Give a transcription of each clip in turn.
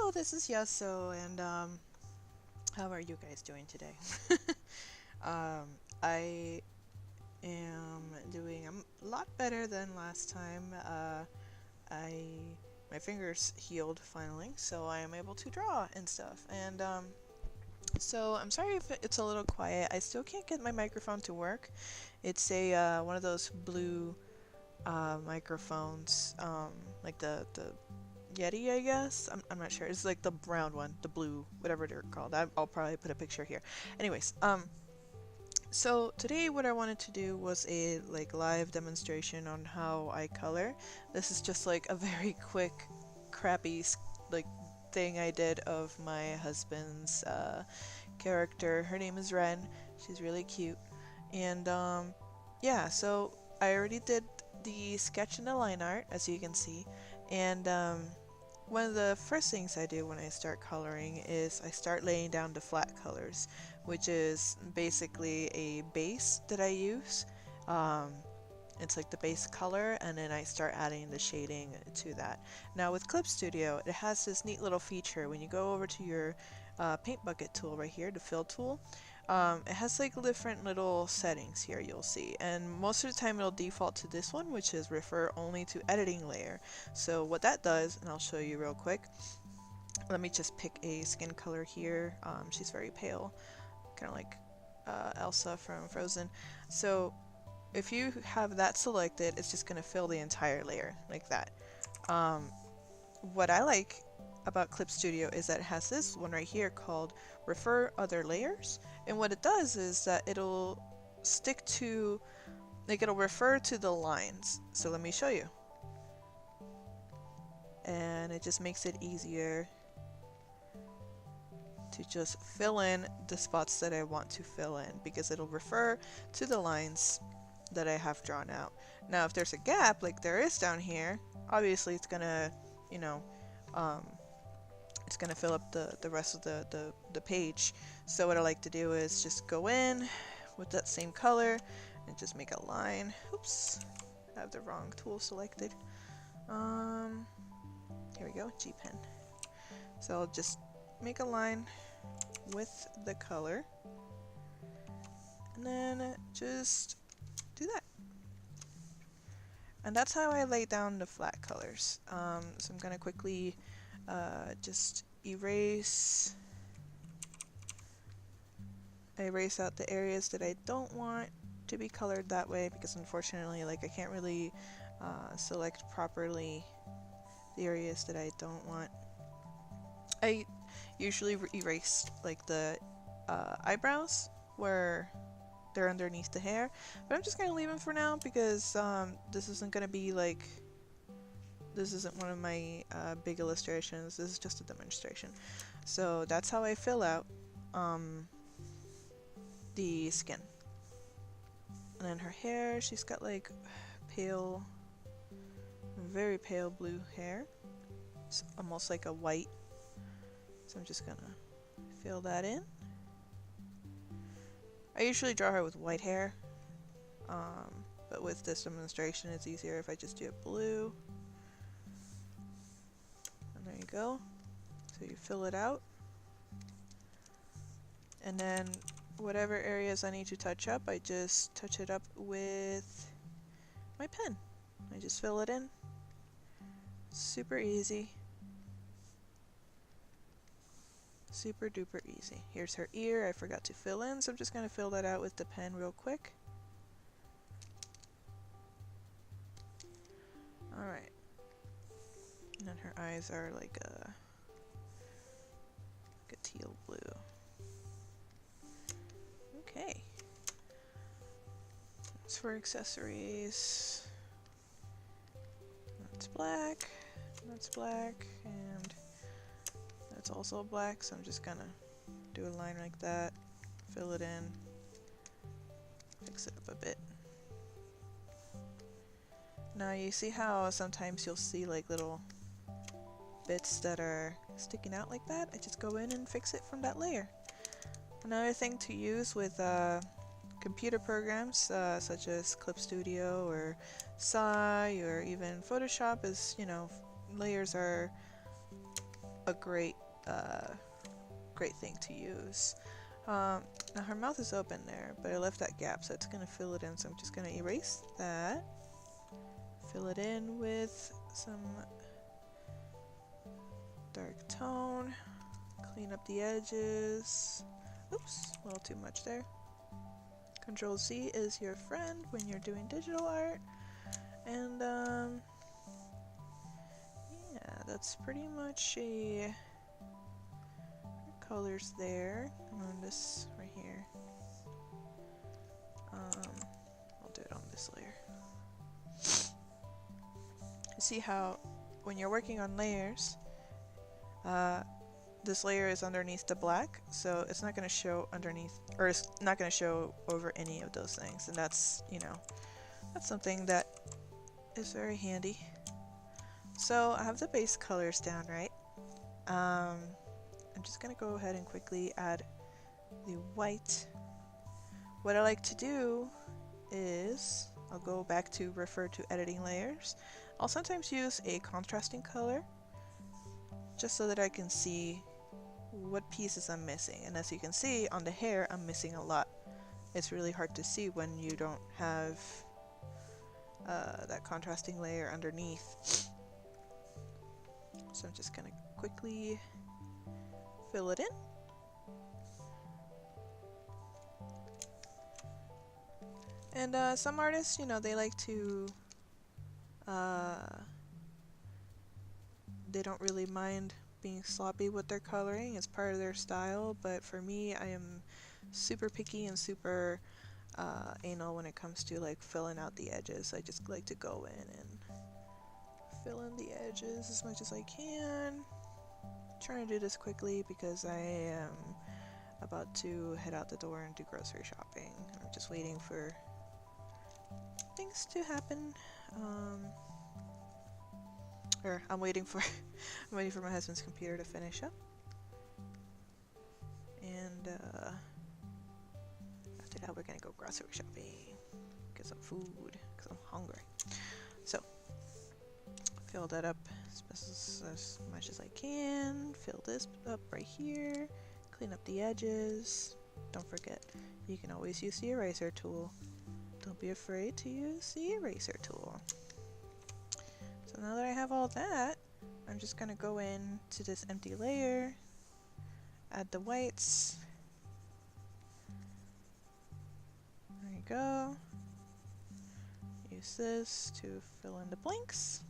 Hello, this is Yasso, and how are you guys doing today? um, I am doing a lot better than last time. I my fingers healed finally, so I am able to draw and stuff. And so I'm sorry if it's a little quiet. I still can't get my microphone to work. It's a one of those blue microphones, like the Yeti, I guess. I'm not sure. It's like the brown one, the blue, whatever they're called. I'll probably put a picture here. Anyways, so today what I wanted to do was a like live demonstration on how I color. This is just like a very quick, crappy like thing I did of my husband's character. Her name is Ren. She's really cute, and yeah. So I already did the sketch and the line art, as you can see, and one of the first things I do when I start coloring is I start laying down the flat colors, which is basically a base that I use. Um, it's like the base color, and then I start adding the shading to that. Now with Clip Studio, it has this neat little feature. When you go over to your paint bucket tool right here, the fill tool, it has like different little settings here you'll see, and most of the time it'll default to this one, which is refer only to editing layer. So what that does, and I'll show you real quick, let me just pick a skin color here. She's very pale, kind of like Elsa from Frozen. So if you have that selected, it's just going to fill the entire layer like that. What I like about Clip Studio is that it has this one right here called Refer Other Layers, and what it does is that it'll stick to, like, it'll refer to the lines. So let me show you. And it just makes it easier to just fill in the spots that I want to fill in, because it'll refer to the lines that I have drawn out. Now if there's a gap like there is down here, obviously it's gonna, you know, it's gonna fill up the rest of the page. So what I like to do is just go in with that same color and just make a line. Oops, I have the wrong tool selected. Here we go, G pen. So I'll just make a line with the color, and then just do that. And that's how I lay down the flat colors. So I'm gonna quickly just erase out the areas that I don't want to be colored that way, because unfortunately, like, I can't really select properly the areas that I don't want. I usually erase like the eyebrows where they're underneath the hair, but I'm just gonna leave them for now because this isn't gonna be like, this isn't one of my big illustrations. This is just a demonstration. So that's how I fill out the skin. And then her hair, she's got like pale, very pale blue hair. It's almost like a white. So I'm just gonna fill that in. I usually draw her with white hair, but with this demonstration it's easier if I just do it blue. And there you go. So you fill it out. And then whatever areas I need to touch up, I just touch it up with my pen. I just fill it in. Super easy. Super duper easy. Here's her ear, I forgot to fill in, so I'm just going to fill that out with the pen real quick. Alright. And then her eyes are like a teal blue. Okay. As for accessories, that's black, and that's also black, so I'm just gonna do a line like that, fill it in, fix it up a bit. Now you see how sometimes you'll see like little bits that are sticking out like that? I just go in and fix it from that layer. Another thing to use with computer programs such as Clip Studio or Sai or even Photoshop is, you know, layers are a great great thing to use. Now her mouth is open there, but I left that gap, so it's gonna fill it in. So I'm just gonna erase that, fill it in with some dark tone, clean up the edges. Oops, a little too much there. Control Z is your friend when you're doing digital art. And yeah, that's pretty much a colors there. On this right here. I'll do it on this layer. You see how when you're working on layers, this layer is underneath the black, so it's not going to show underneath, or it's not going to show over any of those things, and that's, you know, that's something that is very handy. So I have the base colors down, right? I'm just going to go ahead and quickly add the white. What I like to do is, I'll go back to refer to editing layers. I'll sometimes use a contrasting color just so that I can see what pieces I'm missing. And as you can see on the hair, I'm missing a lot. It's really hard to see when you don't have that contrasting layer underneath. So I'm just gonna quickly fill it in. And some artists, you know, they like to, they don't really mind being sloppy with their coloring. It's part of their style, but for me, I am super picky and super anal when it comes to like filling out the edges. I just like to go in and fill in the edges as much as I can. I'm trying to do this quickly because I am about to head out the door and do grocery shopping. I'm just waiting for things to happen. Or I'm waiting for I'm waiting for my husband's computer to finish up. And after that we're gonna go grocery shopping. Get some food, because I'm hungry. So fill that up as much as I can. Fill this up right here. Clean up the edges. Don't forget, you can always use the eraser tool. Don't be afraid to use the eraser tool. So now that I have all that, I'm just going to go in to this empty layer, add the whites. There you go. Use this to fill in the blanks.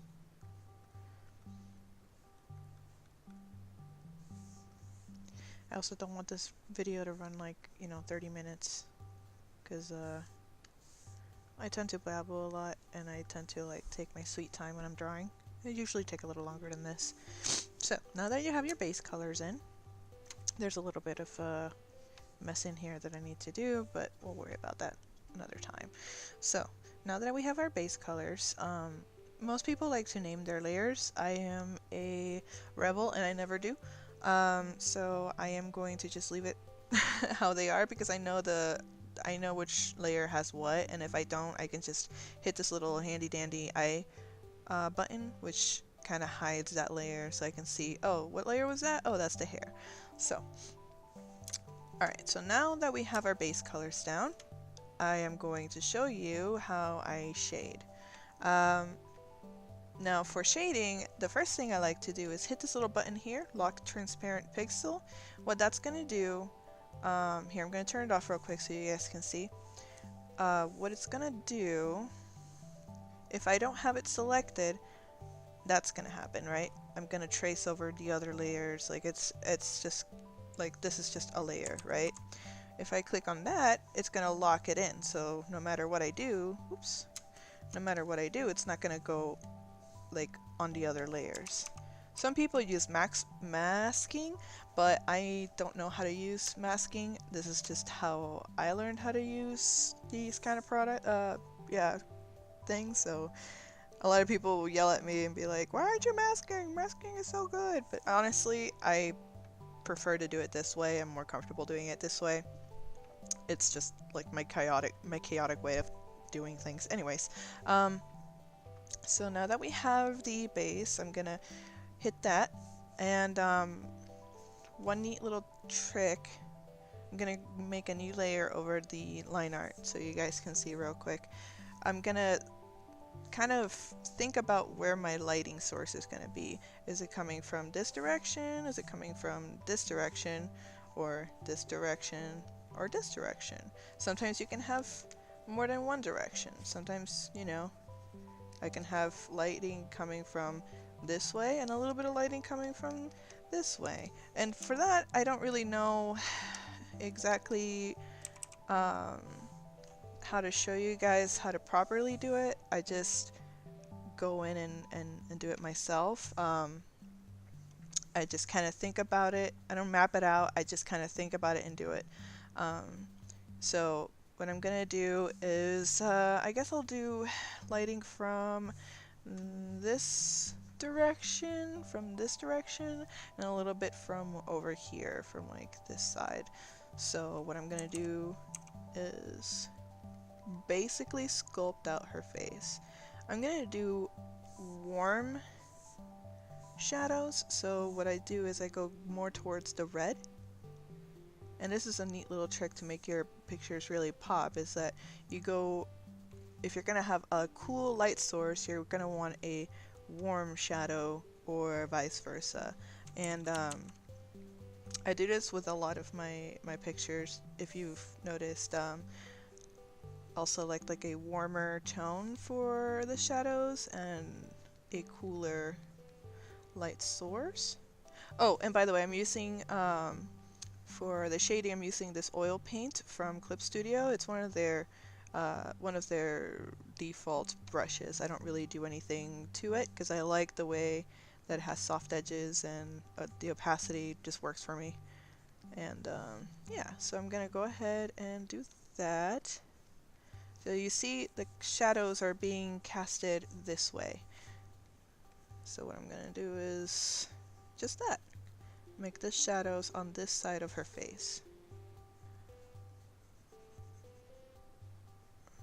I also don't want this video to run like, you know, 30 minutes, because I tend to babble a lot, and I tend to like take my sweet time when I'm drawing. I usually take a little longer than this. So now that you have your base colors in, there's a little bit of mess in here that I need to do, but we'll worry about that another time. So now that we have our base colors, most people like to name their layers. I am a rebel and I never do. So I am going to just leave it how they are, because I know which layer has what, and if I don't, I can just hit this little handy dandy eye button, which kind of hides that layer, so I can see, oh, what layer was that? Oh, that's the hair. So alright, so now that we have our base colors down, I am going to show you how I shade. Now for shading, the first thing I like to do is hit this little button here, lock transparent pixel. What that's going to do, here I'm going to turn it off real quick so you guys can see. What it's going to do, if I don't have it selected, that's going to happen, right? I'm going to trace over the other layers, like it's just, like this is just a layer, right? If I click on that, it's going to lock it in, so no matter what I do, oops, no matter what I do, it's not going to go like on the other layers. Some people use masking, but I don't know how to use masking. This is just how I learned how to use these kind of things. So a lot of people will yell at me and be like, why aren't you masking? Masking is so good. But honestly, I prefer to do it this way. I'm more comfortable doing it this way. It's just like my chaotic way of doing things. Anyways, so now that we have the base, I'm gonna hit that, And one neat little trick, I'm gonna make a new layer over the line art so you guys can see real quick. I'm gonna kind of think about where my lighting source is gonna be. Is it coming from this direction? Is it coming from this direction? Or this direction? Or this direction? Sometimes you can have more than one direction. Sometimes, you know, I can have lighting coming from this way and a little bit of lighting coming from this way. And for that, I don't really know exactly how to show you guys how to properly do it. I just go in and do it myself. I just kind of think about it. I don't map it out. I just kind of think about it and do it. So what I'm gonna do is, I guess I'll do lighting from this direction, and a little bit from over here, from like this side. So what I'm gonna do is basically sculpt out her face. I'm gonna do warm shadows, so what I do is I go more towards the red. And this is a neat little trick to make your pictures really pop, is that you go, if you're gonna have a cool light source, you're gonna want a warm shadow or vice versa. And I do this with a lot of my pictures, if you've noticed. Also like a warmer tone for the shadows and a cooler light source. Oh, and by the way, I'm using for the shading, I'm using this oil paint from Clip Studio. It's one of their default brushes. I don't really do anything to it because I like the way that it has soft edges, and the opacity just works for me. And yeah, so I'm gonna go ahead and do that. So you see the shadows are being casted this way. So what I'm gonna do is just that. Make the shadows on this side of her face.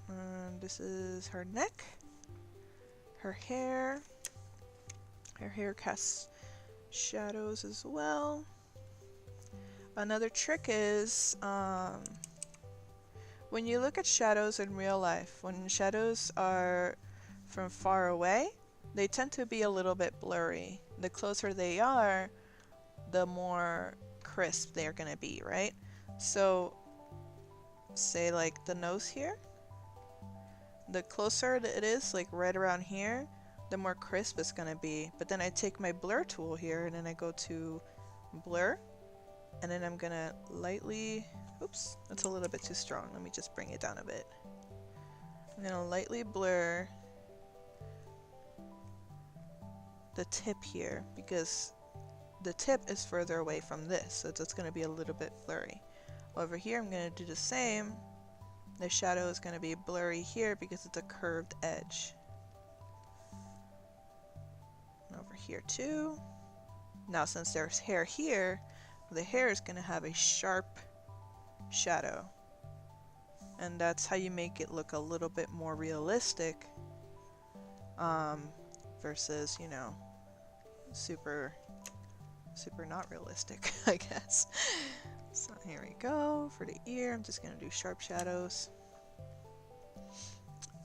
And this is her neck, her hair. Her hair casts shadows as well. Another trick is when you look at shadows in real life, when shadows are from far away, they tend to be a little bit blurry. The closer they are, the more crisp they're gonna be, right? So say like the nose here, the closer it is, like right around here, the more crisp it's gonna be. But then I take my blur tool here and then I go to blur, and then I'm gonna lightly, oops, that's a little bit too strong. Let me just bring it down a bit. I'm gonna lightly blur the tip here because the tip is further away from this, so it's going to be a little bit blurry. Over here I'm going to do the same. The shadow is going to be blurry here because it's a curved edge. And over here too. Now since there's hair here, the hair is going to have a sharp shadow. And that's how you make it look a little bit more realistic versus, you know, super not realistic, I guess. So here we go. For the ear, I'm just gonna do sharp shadows.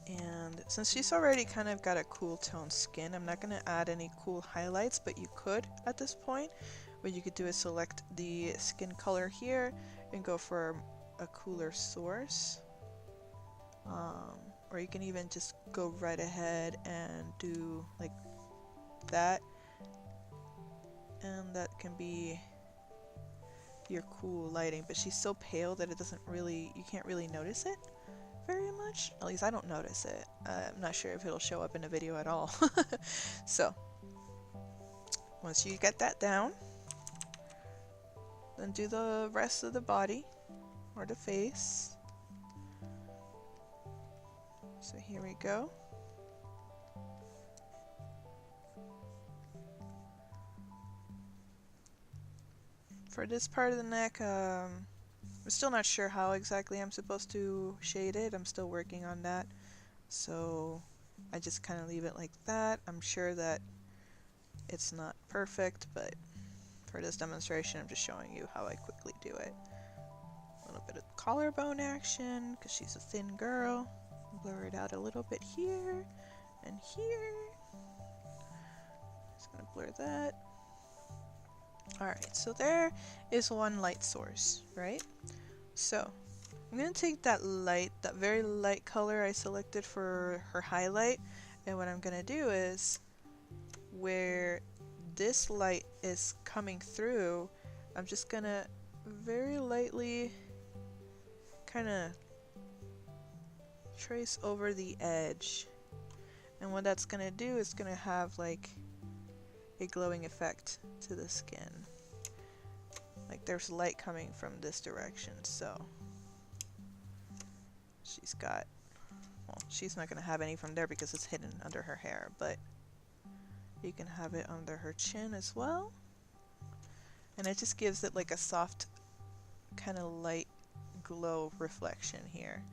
And since she's already kind of got a cool toned skin, I'm not gonna add any cool highlights, but you could at this point. What you could do is select the skin color here and go for a cooler source. Or you can even just go right ahead and do like that. And that can be your cool lighting, but she's so pale that it doesn't really, you can't really notice it very much. At least I don't notice it. I'm not sure if it'll show up in the video at all. So once you get that down, then do the rest of the body or the face. So here we go. For this part of the neck, I'm still not sure how exactly I'm supposed to shade it. I'm still working on that. So I just kind of leave it like that. I'm sure that it's not perfect, but for this demonstration. I'm just showing you how I quickly do it. A little bit of collarbone action because she's a thin girl. Blur it out a little bit here and here. Just gonna blur that. Alright, so there is one light source, right? So I'm gonna take that very light color I selected for her highlight, and what I'm gonna do is where this light is coming through, I'm just gonna very lightly kind of trace over the edge, and what that's gonna do is gonna have like a glowing effect to the skin. Like there's light coming from this direction, so she's got, well, she's not gonna have any from there because it's hidden under her hair, but you can have it under her chin as well. And it just gives it like a soft kind of light glow reflection here.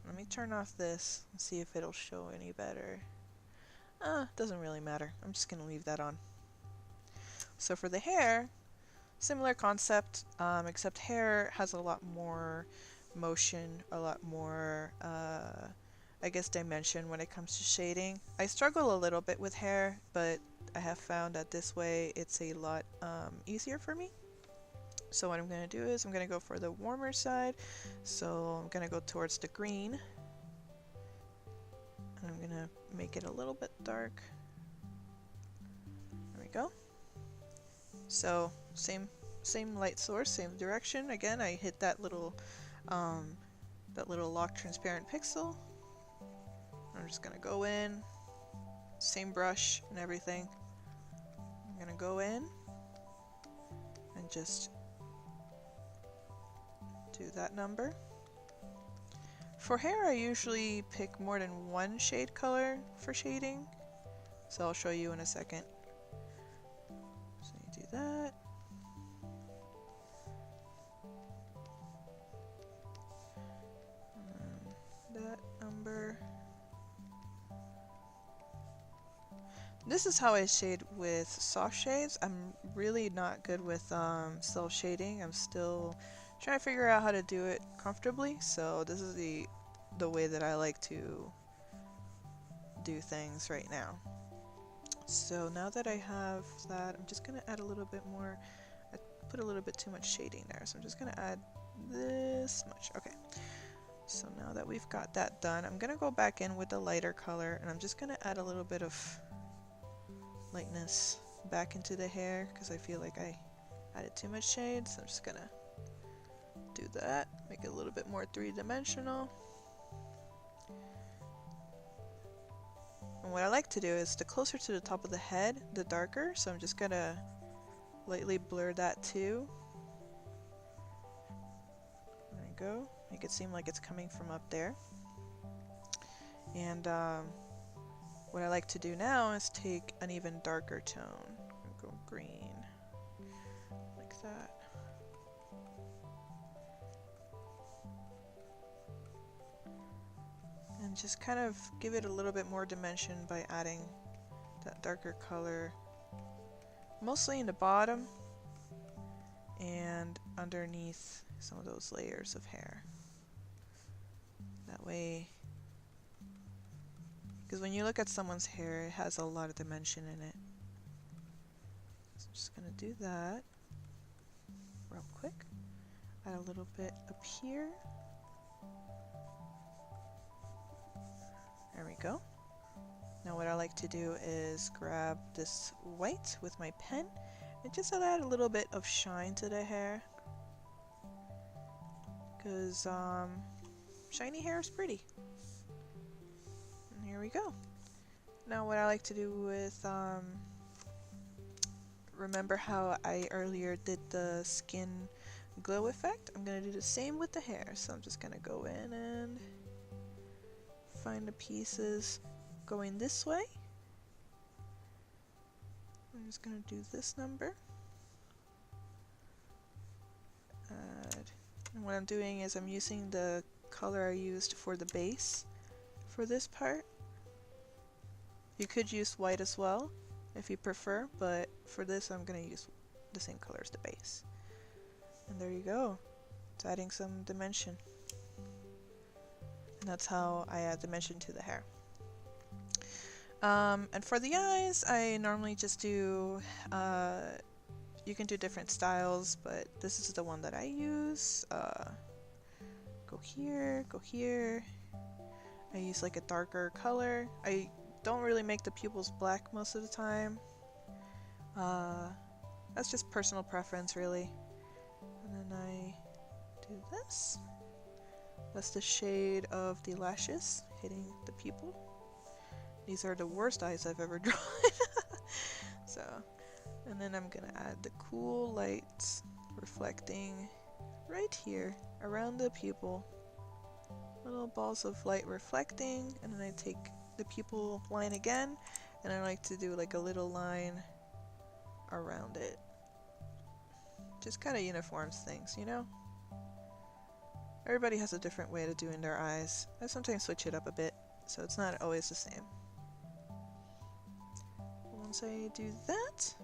Let me turn off this and see if it'll show any better. Doesn't really matter. I'm just gonna leave that on. So for the hair, similar concept, except hair has a lot more motion, a lot more, I guess, dimension when it comes to shading. I struggle a little bit with hair, but I have found that this way it's a lot easier for me. So what I'm going to do is I'm going to go for the warmer side. So I'm going to go towards the green. And I'm going to make it a little bit dark. There we go. So same light source, same direction. Again, I hit that little lock transparent pixel. I'm just gonna go in, same brush and everything. I'm gonna go in and just do that number. For hair, I usually pick more than one shade color for shading, so I'll show you in a second. So you do that. That number. This is how I shade with soft shades. I'm really not good with self shading. I'm still trying to figure out how to do it comfortably. So this is the way that I like to do things right now. So now that I have that, I'm just gonna add a little bit more. I put a little bit too much shading there, so I'm just gonna add this much. Okay. So now that we've got that done, I'm gonna go back in with the lighter color, and I'm just gonna add a little bit of lightness back into the hair because I feel like I added too much shade. So I'm just gonna do that, make it a little bit more three-dimensional. And what I like to do is the closer to the top of the head, the darker. So I'm just gonna lightly blur that too. There we go. Make it seem like it's coming from up there. And what I like to do now is take an even darker tone. Go green, like that. And just kind of give it a little bit more dimension by adding that darker color, mostly in the bottom and underneath some of those layers of hair. That way, because when you look at someone's hair, it has a lot of dimension in it. So I'm just gonna do that real quick. Add a little bit up here. There we go. Now what I like to do is grab this white with my pen and just add a little bit of shine to the hair. Because shiny hair is pretty. And here we go. Now what I like to do with, remember how I earlier did the skin glow effect? I'm going to do the same with the hair. So I'm just going to go in and find the pieces going this way. I'm just going to do this number. And what I'm doing is I'm using the color I used for the base for this part. You could use white as well if you prefer, but for this I'm going to use the same color as the base. And there you go. It's adding some dimension. And that's how I add dimension to the hair. And for the eyes, I normally just do, you can do different styles, but this is the one that I use. Go here, go here. I use like a darker color. I don't really make the pupils black most of the time. That's just personal preference, really. And then I do this. That's the shade of the lashes hitting the pupil. These are the worst eyes I've ever drawn. So, and then I'm gonna add the cool lights reflecting right here around the pupil. Little balls of light reflecting, and then I take the pupil line again, and I like to do like a little line around it. Just kind of uniforms things, you know? Everybody has a different way of doing their eyes. I sometimes switch it up a bit, so it's not always the same. Once I do that,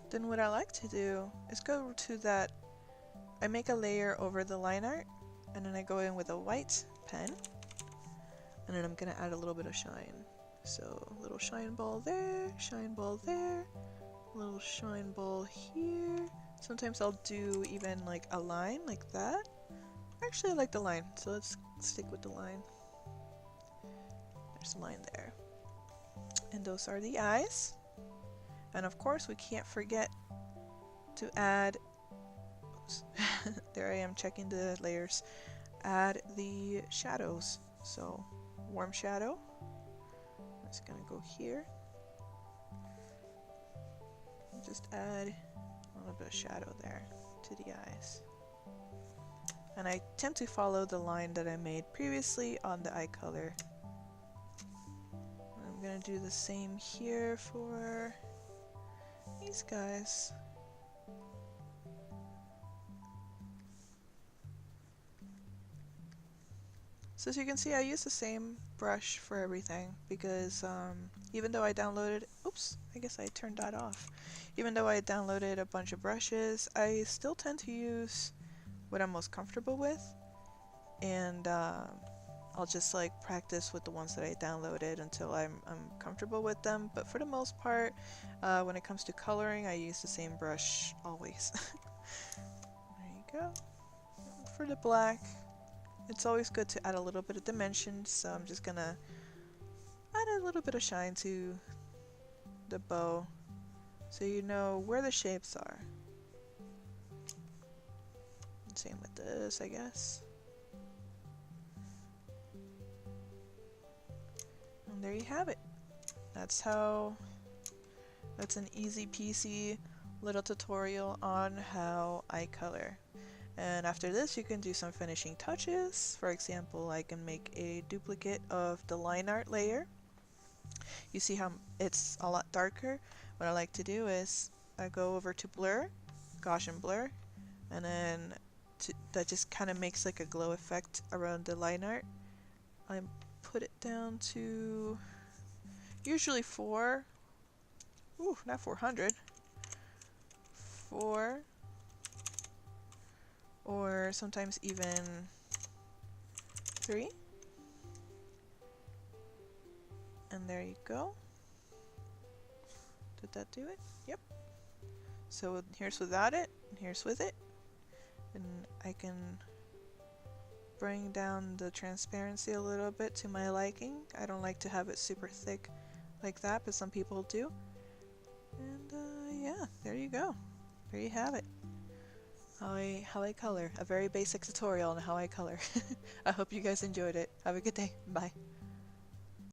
then what I like to do is go to that, I make a layer over the line art, and then I go in with a white pen, and then I'm gonna add a little bit of shine. So a little shine ball there, a little shine ball here. Sometimes I'll do even like a line like that. Actually, I like the line, so let's stick with the line. There's a line there. And those are the eyes. And of course, we can't forget to add, oops, there I am checking the layers, add the shadows. So, warm shadow. It's gonna go here. Just add a little bit of shadow there to the eyes. And I tend to follow the line that I made previously on the eye color. I'm gonna do the same here for these guys. So as you can see, I use the same brush for everything because even though I downloaded, oops, I guess I turned that off. Even though I downloaded a bunch of brushes, I still tend to use what I'm most comfortable with, and I'll just like practice with the ones that I downloaded until I'm comfortable with them. But for the most part, when it comes to coloring, I use the same brush always. There you go. For the black, it's always good to add a little bit of dimension, so I'm just gonna add a little bit of shine to the bow so you know where the shapes are. Same with this, I guess. And there you have it. That's an easy peasy little tutorial on how I color. And after this, you can do some finishing touches. For example, I can make a duplicate of the line art layer. You see how it's a lot darker? What I like to do is I go over to blur, Gaussian blur, and then that just kind of makes like a glow effect around the line art. I put it down to usually 4, not 400, 4, or sometimes even 3. And there you go. Did that do it? Yep. So here's without it, and here's with it. And I can bring down the transparency a little bit to my liking. I don't like to have it super thick like that, but some people do. And yeah, there you go. There you have it. How I color. A very basic tutorial on how I color. I hope you guys enjoyed it. Have a good day. Bye.